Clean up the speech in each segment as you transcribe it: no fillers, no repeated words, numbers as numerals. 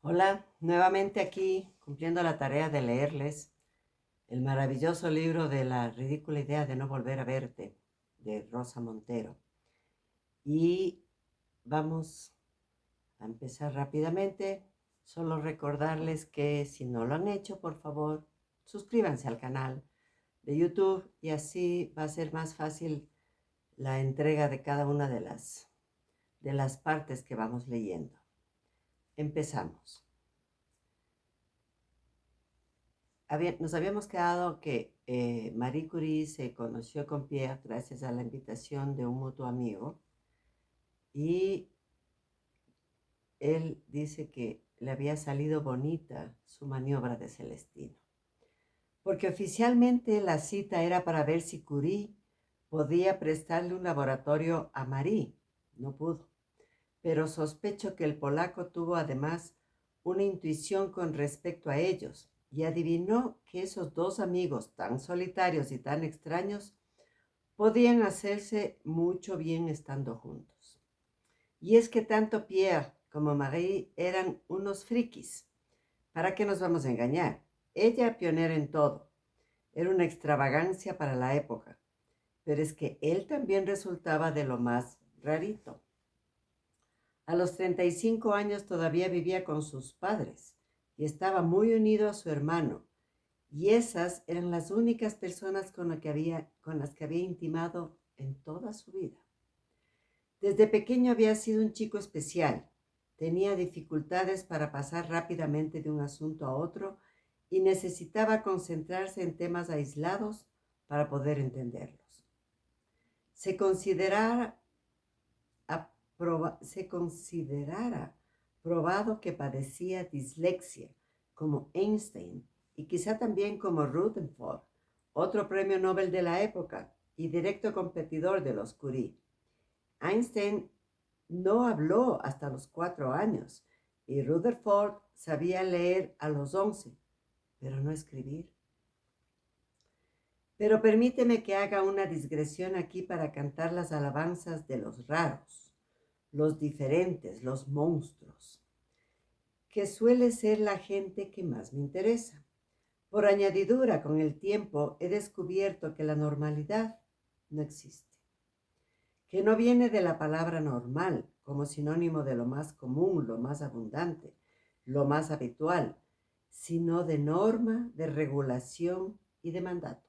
Hola, nuevamente aquí cumpliendo la tarea de leerles el maravilloso libro de La ridícula idea de no volver a verte, de Rosa Montero. Y vamos a empezar rápidamente. Solo recordarles que si no lo han hecho, por favor, suscríbanse al canal de YouTube y así va a ser más fácil la entrega de cada una de las partes que vamos leyendo. Empezamos. Nos habíamos quedado que Marie Curie se conoció con Pierre gracias a la invitación de un mutuo amigo y él dice que le había salido bonita su maniobra de Celestino, porque oficialmente la cita era para ver si Curie podía prestarle un laboratorio a Marie. No pudo, pero sospecho que el polaco tuvo además una intuición con respecto a ellos y adivinó que esos dos amigos tan solitarios y tan extraños podían hacerse mucho bien estando juntos. Y es que tanto Pierre como Marie eran unos frikis. ¿Para qué nos vamos a engañar? Ella pionera en todo. Era una extravagancia para la época. Pero es que él también resultaba de lo más rarito. A los 35 años todavía vivía con sus padres y estaba muy unido a su hermano, y esas eran las únicas personas con las que había intimado en toda su vida. Desde pequeño había sido un chico especial, tenía dificultades para pasar rápidamente de un asunto a otro y necesitaba concentrarse en temas aislados para poder entenderlos. Se considerara probado que padecía dislexia, como Einstein, y quizá también como Rutherford, otro premio Nobel de la época y directo competidor de los Curie. Einstein no habló hasta los 4 años y Rutherford sabía leer a los 11, pero no escribir. Pero permíteme que haga una digresión aquí para cantar las alabanzas de los raros, los diferentes, los monstruos, que suele ser la gente que más me interesa. Por añadidura, con el tiempo he descubierto que la normalidad no existe, que no viene de la palabra normal como sinónimo de lo más común, lo más abundante, lo más habitual, sino de norma, de regulación y de mandato.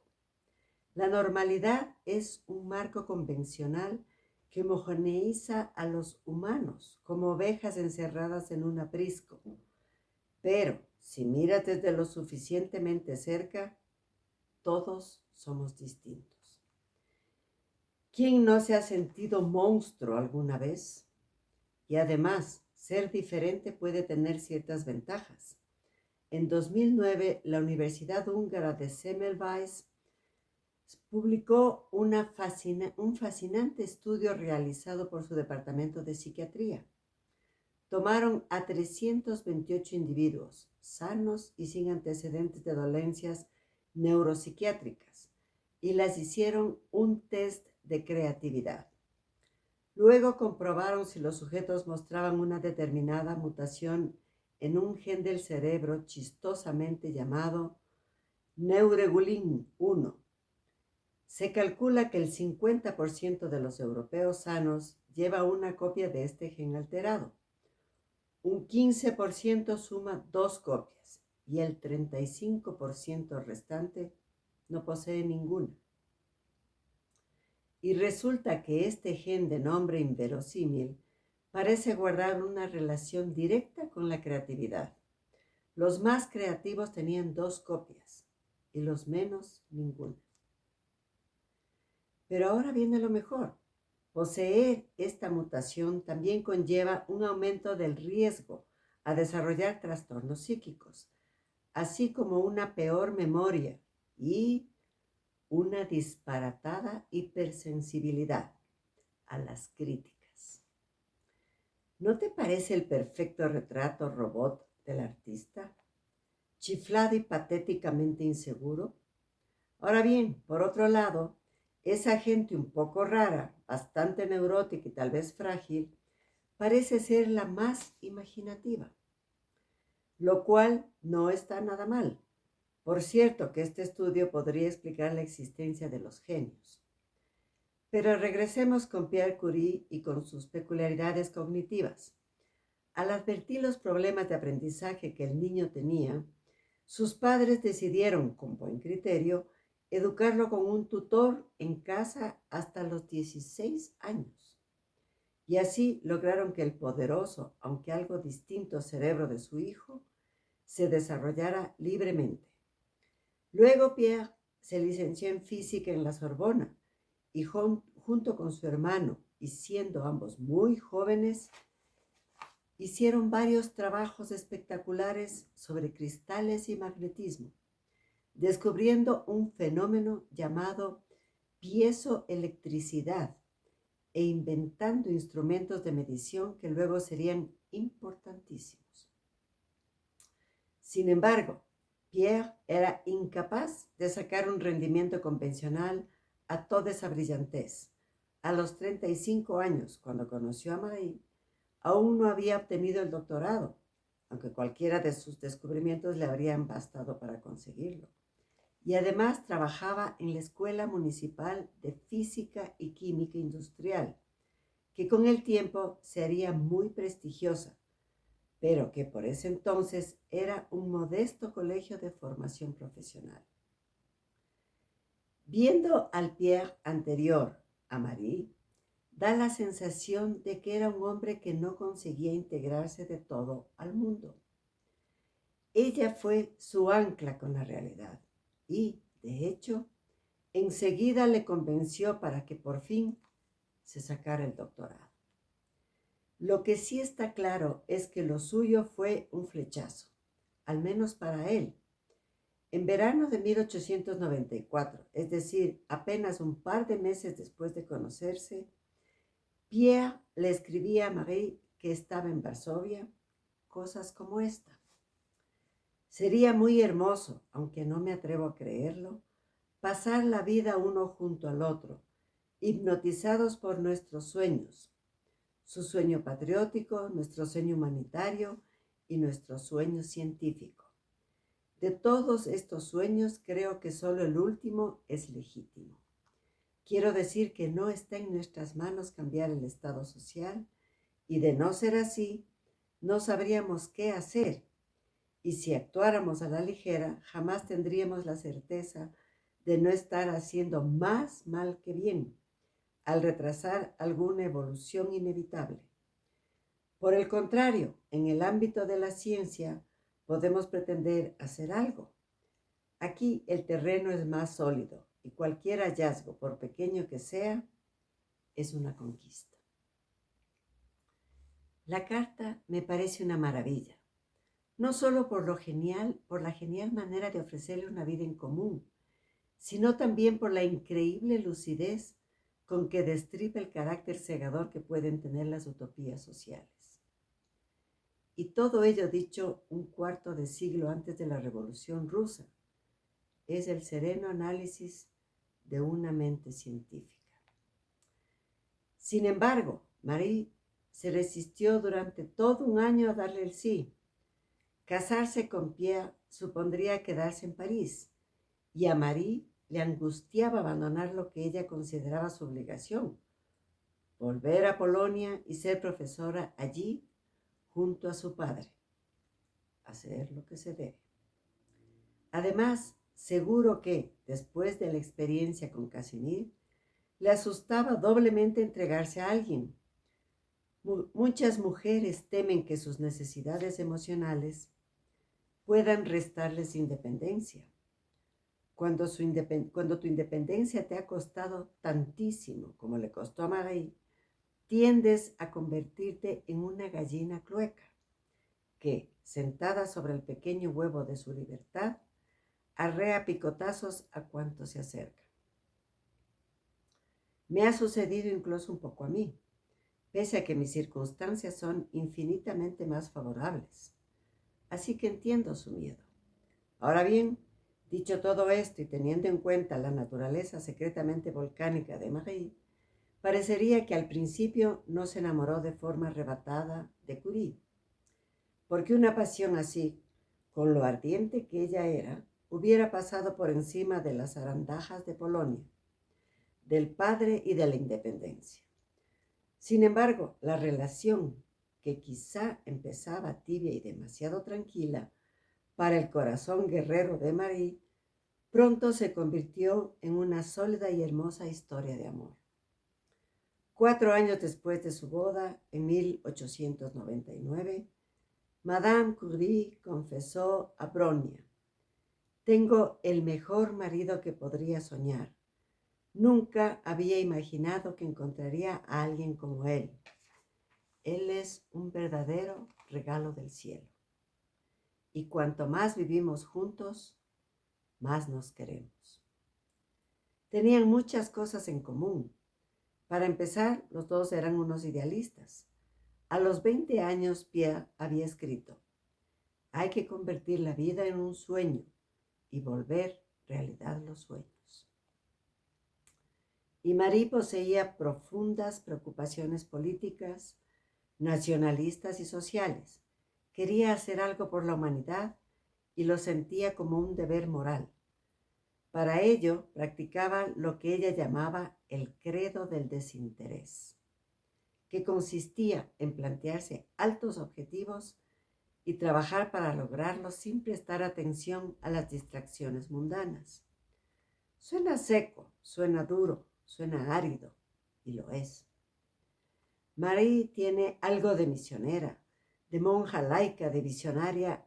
La normalidad es un marco convencional que homogeneiza a los humanos como ovejas encerradas en un aprisco. Pero si miras desde lo suficientemente cerca, todos somos distintos. ¿Quién no se ha sentido monstruo alguna vez? Y además, ser diferente puede tener ciertas ventajas. En 2009, la Universidad Húngara de Semmelweis publicó un fascinante estudio realizado por su departamento de psiquiatría. Tomaron a 328 individuos sanos y sin antecedentes de dolencias neuropsiquiátricas y las hicieron un test de creatividad. Luego comprobaron si los sujetos mostraban una determinada mutación en un gen del cerebro chistosamente llamado neuregulin 1. Se calcula que el 50% de los europeos sanos lleva una copia de este gen alterado. Un 15% suma 2 copias y el 35% restante no posee ninguna. Y resulta que este gen de nombre inverosímil parece guardar una relación directa con la creatividad. Los más creativos tenían 2 copias y los menos ninguna. Pero ahora viene lo mejor. Poseer esta mutación también conlleva un aumento del riesgo a desarrollar trastornos psíquicos, así como una peor memoria y una disparatada hipersensibilidad a las críticas. ¿No te parece el perfecto retrato robot del artista? Chiflado y patéticamente inseguro. Ahora bien, por otro lado, esa gente un poco rara, bastante neurótica y tal vez frágil, parece ser la más imaginativa. lo cual no está nada mal. Por cierto que este estudio podría explicar la existencia de los genios. Pero regresemos con Pierre Curie y con sus peculiaridades cognitivas. Al advertir los problemas de aprendizaje que el niño tenía, sus padres decidieron, con buen criterio, educarlo con un tutor en casa hasta los 16 años. Y así lograron que el poderoso, aunque algo distinto cerebro de su hijo, se desarrollara libremente. Luego Pierre se licenció en física en la Sorbona y junto con su hermano, y siendo ambos muy jóvenes, hicieron varios trabajos espectaculares sobre cristales y magnetismo, descubriendo un fenómeno llamado piezoelectricidad e inventando instrumentos de medición que luego serían importantísimos. Sin embargo, Pierre era incapaz de sacar un rendimiento convencional a toda esa brillantez. A los 35 años, cuando conoció a Marie, aún no había obtenido el doctorado, aunque cualquiera de sus descubrimientos le habrían bastado para conseguirlo. Y además trabajaba en la Escuela Municipal de Física y Química Industrial, que con el tiempo se haría muy prestigiosa, pero que por ese entonces era un modesto colegio de formación profesional. Viendo al Pierre anterior a Marie, da la sensación de que era un hombre que no conseguía integrarse de todo al mundo. Ella fue su ancla con la realidad y, de hecho, enseguida le convenció para que por fin se sacara el doctorado. Lo que sí está claro es que lo suyo fue un flechazo, al menos para él. En verano de 1894, es decir, apenas un par de meses después de conocerse, Pierre le escribía a Marie que estaba en Varsovia, cosas como esta. Sería muy hermoso, aunque no me atrevo a creerlo, pasar la vida uno junto al otro, hipnotizados por nuestros sueños. Su sueño patriótico, nuestro sueño humanitario y nuestro sueño científico. De todos estos sueños, creo que solo el último es legítimo. Quiero decir que no está en nuestras manos cambiar el estado social y de no ser así, no sabríamos qué hacer. Y si actuáramos a la ligera, jamás tendríamos la certeza de no estar haciendo más mal que bien, al retrasar alguna evolución inevitable. Por el contrario, en el ámbito de la ciencia, podemos pretender hacer algo. Aquí el terreno es más sólido y cualquier hallazgo, por pequeño que sea, es una conquista. La carta me parece una maravilla, no solo por la genial manera de ofrecerle una vida en común, sino también por la increíble lucidez con que destripa el carácter cegador que pueden tener las utopías sociales. Y todo ello dicho un cuarto de siglo antes de la Revolución Rusa. Es el sereno análisis de una mente científica. Sin embargo, Marie se resistió durante todo un año a darle el sí. Casarse con Pierre supondría quedarse en París, y a Marie le angustiaba abandonar lo que ella consideraba su obligación, volver a Polonia y ser profesora allí junto a su padre. Hacer lo que se debe. Además, seguro que, después de la experiencia con Casimir, le asustaba doblemente entregarse a alguien. Muchas mujeres temen que sus necesidades emocionales puedan restarles independencia. Cuando tu independencia te ha costado tantísimo como le costó a Marie, tiendes a convertirte en una gallina clueca que, sentada sobre el pequeño huevo de su libertad, arrea picotazos a cuanto se acerca. Me ha sucedido incluso un poco a mí, pese a que mis circunstancias son infinitamente más favorables. Así que entiendo su miedo. Ahora bien, dicho todo esto y teniendo en cuenta la naturaleza secretamente volcánica de Marie, parecería que al principio no se enamoró de forma arrebatada de Curie, porque una pasión así, con lo ardiente que ella era, hubiera pasado por encima de las zarandajas de Polonia, del padre y de la independencia. Sin embargo, la relación, que quizá empezaba tibia y demasiado tranquila para el corazón guerrero de Marie, pronto se convirtió en una sólida y hermosa historia de amor. 4 años después de su boda, en 1899, Madame Curie confesó a Bronia: «Tengo el mejor marido que podría soñar. Nunca había imaginado que encontraría a alguien como él. Él es un verdadero regalo del cielo. Y cuanto más vivimos juntos, más nos queremos». Tenían muchas cosas en común. Para empezar, los dos eran unos idealistas. A los 20 años, Pierre había escrito: «Hay que convertir la vida en un sueño y volver realidad los sueños». Y Marie poseía profundas preocupaciones políticas, nacionalistas y sociales. Quería hacer algo por la humanidad y lo sentía como un deber moral. Para ello, practicaba lo que ella llamaba el credo del desinterés, que consistía en plantearse altos objetivos y trabajar para lograrlos sin prestar atención a las distracciones mundanas. Suena seco, suena duro, suena árido, y lo es. Marie tiene algo de misionera, de monja laica, de visionaria,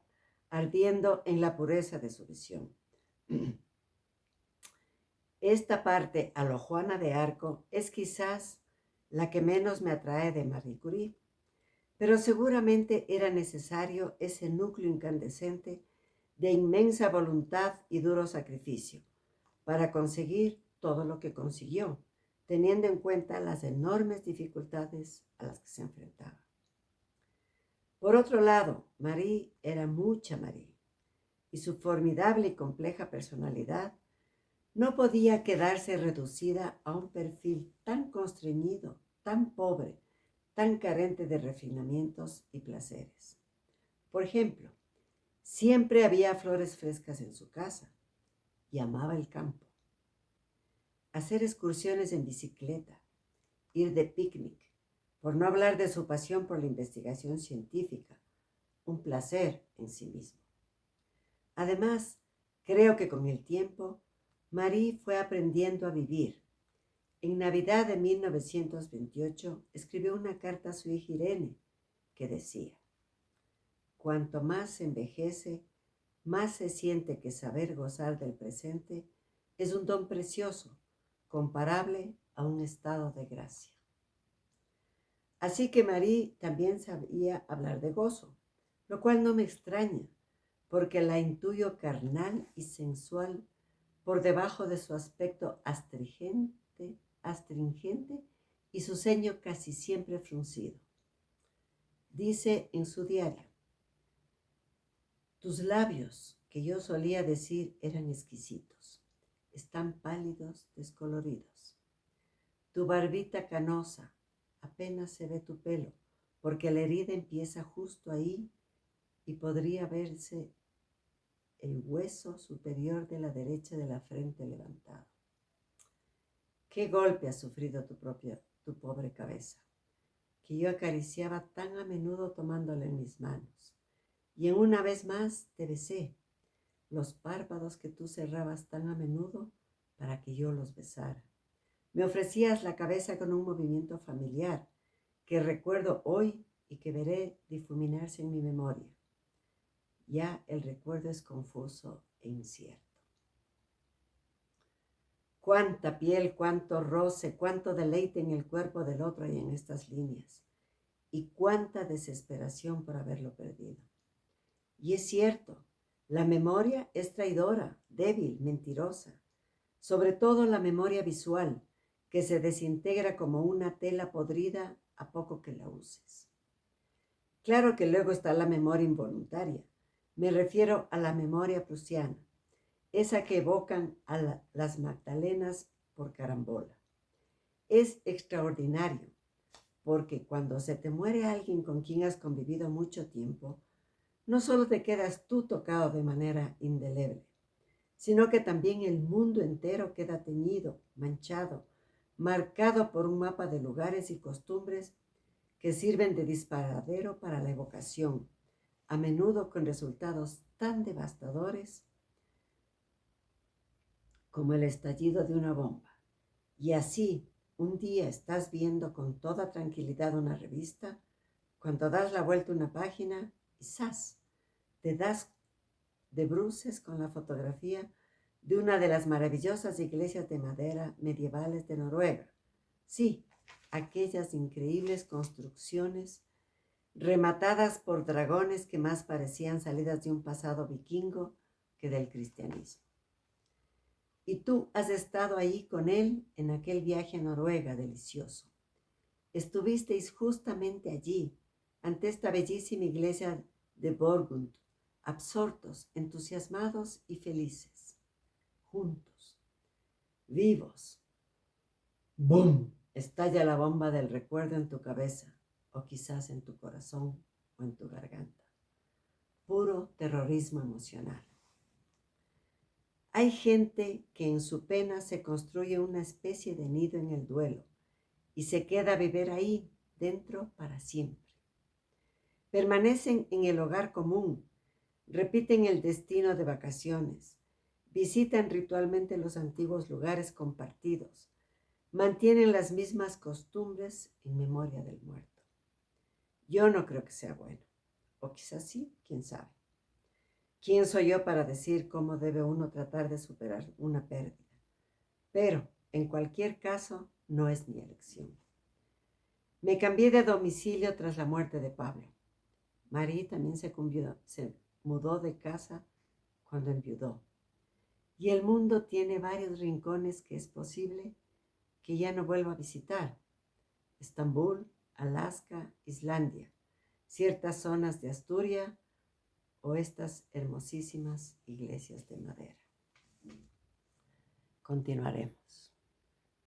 ardiendo en la pureza de su visión. Esta parte, a lo Juana de Arco, es quizás la que menos me atrae de Marie Curie, pero seguramente era necesario ese núcleo incandescente de inmensa voluntad y duro sacrificio para conseguir todo lo que consiguió, teniendo en cuenta las enormes dificultades a las que se enfrentaba. Por otro lado, Marie era mucha Marie, y su formidable y compleja personalidad no podía quedarse reducida a un perfil tan constreñido, tan pobre, tan carente de refinamientos y placeres. Por ejemplo, siempre había flores frescas en su casa y amaba el campo. Hacer excursiones en bicicleta, ir de picnic, por no hablar de su pasión por la investigación científica, un placer en sí mismo. Además, creo que con el tiempo, Marie fue aprendiendo a vivir. En Navidad de 1928 escribió una carta a su hija Irene que decía: «Cuanto más se envejece, más se siente que saber gozar del presente es un don precioso, comparable a un estado de gracia». Así que Marie también sabía hablar de gozo, lo cual no me extraña, porque la intuyo carnal y sensual por debajo de su aspecto astringente y su ceño casi siempre fruncido. Dice en su diario: «Tus labios, que yo solía decir eran exquisitos, están pálidos, descoloridos. Tu barbita canosa, apenas se ve tu pelo, porque la herida empieza justo ahí y podría verse el hueso superior de la derecha de la frente levantado. Qué golpe ha sufrido tu pobre cabeza, que yo acariciaba tan a menudo tomándola en mis manos. Y en una vez más te besé, los párpados que tú cerrabas tan a menudo para que yo los besara. Me ofrecías la cabeza con un movimiento familiar que recuerdo hoy y que veré difuminarse en mi memoria. Ya el recuerdo es confuso e incierto. Cuánta piel, cuánto roce, cuánto deleite en el cuerpo del otro y en estas líneas, y cuánta desesperación por haberlo perdido. Y es cierto, la memoria es traidora, débil, mentirosa, sobre todo la memoria visual, que se desintegra como una tela podrida a poco que la uses. Claro que luego está la memoria involuntaria. Me refiero a la memoria prusiana, esa que evocan a las Magdalenas por carambola. Es extraordinario, porque cuando se te muere alguien con quien has convivido mucho tiempo, no solo te quedas tú tocado de manera indeleble, sino que también el mundo entero queda teñido, manchado, marcado por un mapa de lugares y costumbres que sirven de disparadero para la evocación, a menudo con resultados tan devastadores como el estallido de una bomba. Y así, un día estás viendo con toda tranquilidad una revista, cuando das la vuelta a una página y ¡zas! Te das de bruces con la fotografía de una de las maravillosas iglesias de madera medievales de Noruega. Sí, aquellas increíbles construcciones rematadas por dragones que más parecían salidas de un pasado vikingo que del cristianismo. Y tú has estado ahí con él en aquel viaje a Noruega delicioso. Estuvisteis justamente allí, ante esta bellísima iglesia de Borgund, absortos, entusiasmados y felices, juntos, vivos. ¡Bum! Estalla la bomba del recuerdo en tu cabeza, o quizás en tu corazón o en tu garganta. Puro terrorismo emocional. Hay gente que en su pena se construye una especie de nido en el duelo y se queda a vivir ahí dentro para siempre. Permanecen en el hogar común, repiten el destino de vacaciones, visitan ritualmente los antiguos lugares compartidos, mantienen las mismas costumbres en memoria del muerto. Yo no creo que sea bueno, o quizás sí, quién sabe. ¿Quién soy yo para decir cómo debe uno tratar de superar una pérdida? Pero, en cualquier caso, no es mi elección. Me cambié de domicilio tras la muerte de Pablo. Marie también se mudó de casa cuando enviudó. Y el mundo tiene varios rincones que es posible que ya no vuelva a visitar. Estambul, Alaska, Islandia, ciertas zonas de Asturias o estas hermosísimas iglesias de madera. Continuaremos.